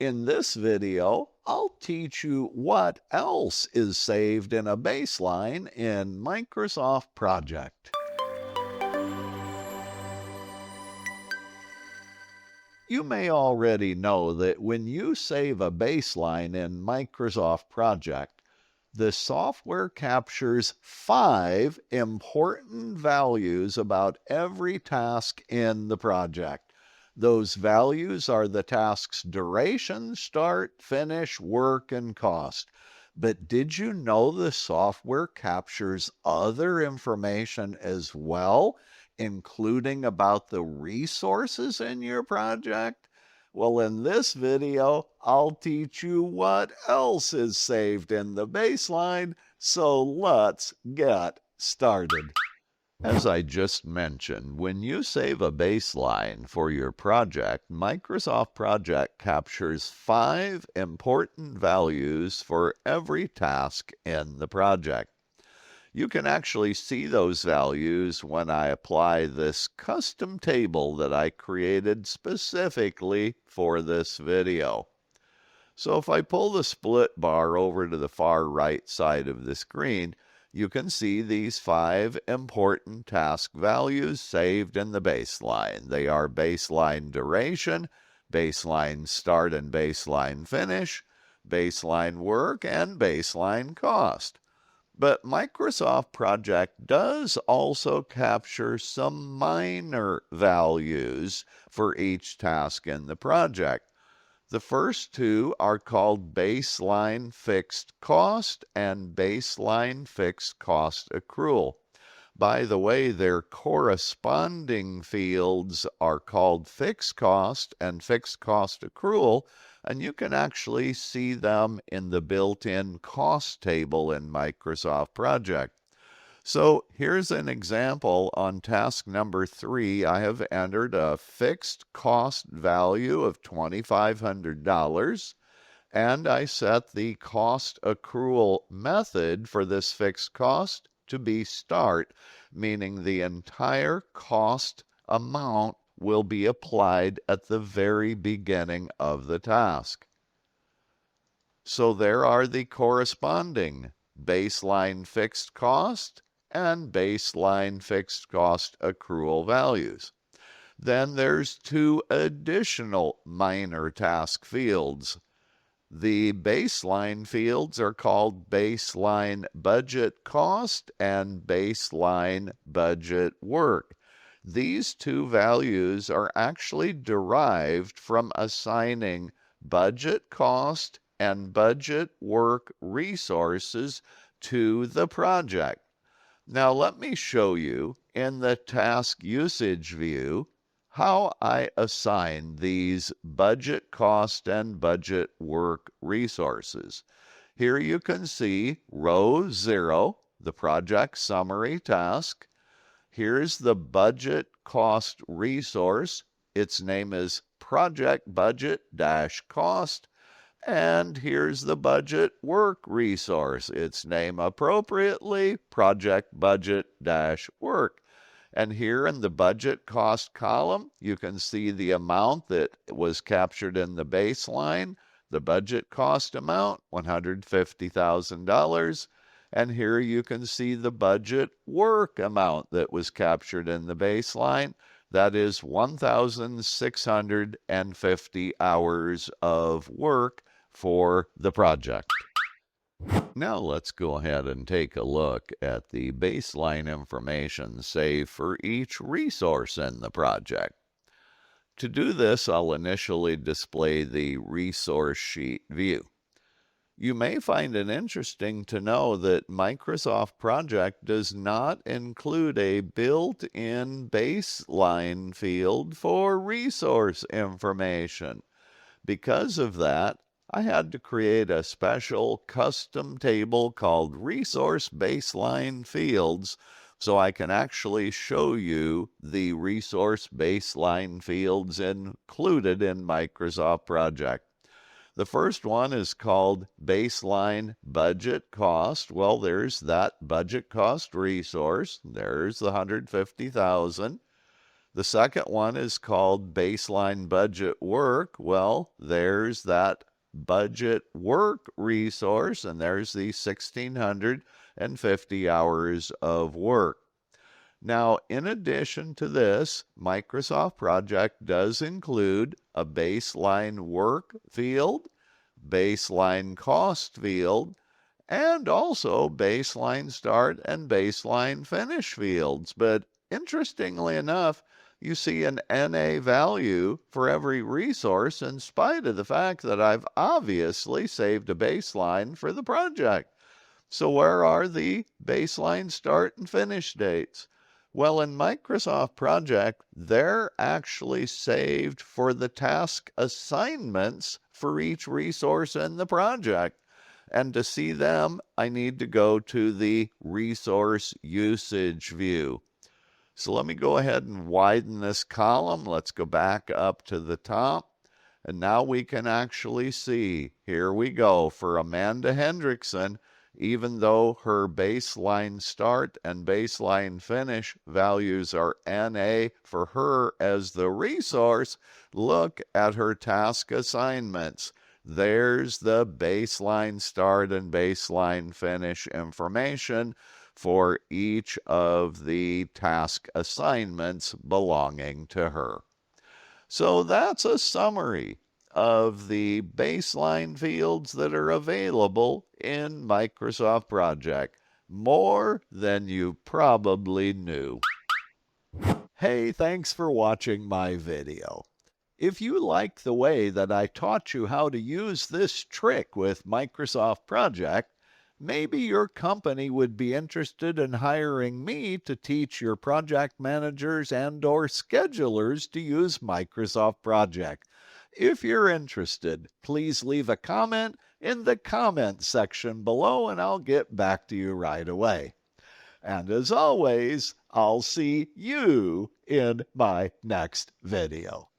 In this video, I'll teach you what else is saved in a baseline in Microsoft Project. You may already know that when you save a baseline in Microsoft Project, the software captures 5 important values about every task in the project. Those values are the task's duration, start, finish, work, and cost. But did you know the software captures other information as well, including about the resources in your project? Well, in this video, I'll teach you what else is saved in the baseline, so let's get started. As I just mentioned, when you save a baseline for your project, Microsoft Project captures 5 important values for every task in the project. You can actually see those values when I apply this custom table that I created specifically for this video. So if I pull the split bar over to the far right side of the screen, you can see these 5 important task values saved in the baseline. They are baseline duration, baseline start and baseline finish, baseline work, and baseline cost. But Microsoft Project does also capture some minor values for each task in the project. The first 2 are called baseline fixed cost and baseline fixed cost accrual. By the way, their corresponding fields are called fixed cost and fixed cost accrual, and you can actually see them in the built-in cost table in Microsoft Project. So here's an example. On task number 3, I have entered a fixed cost value of $2,500, and I set the cost accrual method for this fixed cost to be start, meaning the entire cost amount will be applied at the very beginning of the task. So there are the corresponding baseline fixed cost and baseline fixed cost accrual values. Then there's 2 additional minor task fields. The baseline fields are called baseline budget cost and baseline budget work. These 2 values are actually derived from assigning budget cost and budget work resources to the project. Now let me show you in the task usage view how I assign these budget cost and budget work resources. Here you can see row 0, the project summary task. Here's the budget cost resource. Its name is project budget-cost. And here's the budget work resource. Its name appropriately, project budget-work. And here in the budget cost column, you can see the amount that was captured in the baseline, the budget cost amount, $150,000. And here you can see the budget work amount that was captured in the baseline. That is 1,650 hours of work for the project. Now let's go ahead and take a look at the baseline information saved for each resource in the project. To do this, I'll initially display the resource sheet view. You may find it interesting to know that Microsoft Project does not include a built-in baseline field for resource information. Because of that, I had to create a special custom table called Resource Baseline Fields so I can actually show you the resource baseline fields included in Microsoft Project. The first one is called Baseline Budget Cost. Well, there's that budget cost resource. There's the $150,000. The second one is called baseline budget work. Well, there's that budget work resource, and there's the 1,650 hours of work. Now, in addition to this, Microsoft Project does include a baseline work field, baseline cost field, and also baseline start and baseline finish fields. But interestingly enough, you see an NA value for every resource in spite of the fact that I've obviously saved a baseline for the project. So where are the baseline start and finish dates? Well, in Microsoft Project, they're actually saved for the task assignments for each resource in the project. And to see them, I need to go to the resource usage view. So let me go ahead and widen this column. Let's go back up to the top. And now we can actually see, here we go, for Amanda Hendrickson, even though her baseline start and baseline finish values are NA for her as the resource, look at her task assignments. There's the baseline start and baseline finish information for each of the task assignments belonging to her. So that's a summary of the baseline fields that are available in Microsoft Project. More than you probably knew. Hey, thanks for watching my video. If you like the way that I taught you how to use this trick with Microsoft Project, maybe your company would be interested in hiring me to teach your project managers and/or schedulers to use Microsoft Project. If you're interested, please leave a comment in the comment section below and I'll get back to you right away. And as always, I'll see you in my next video.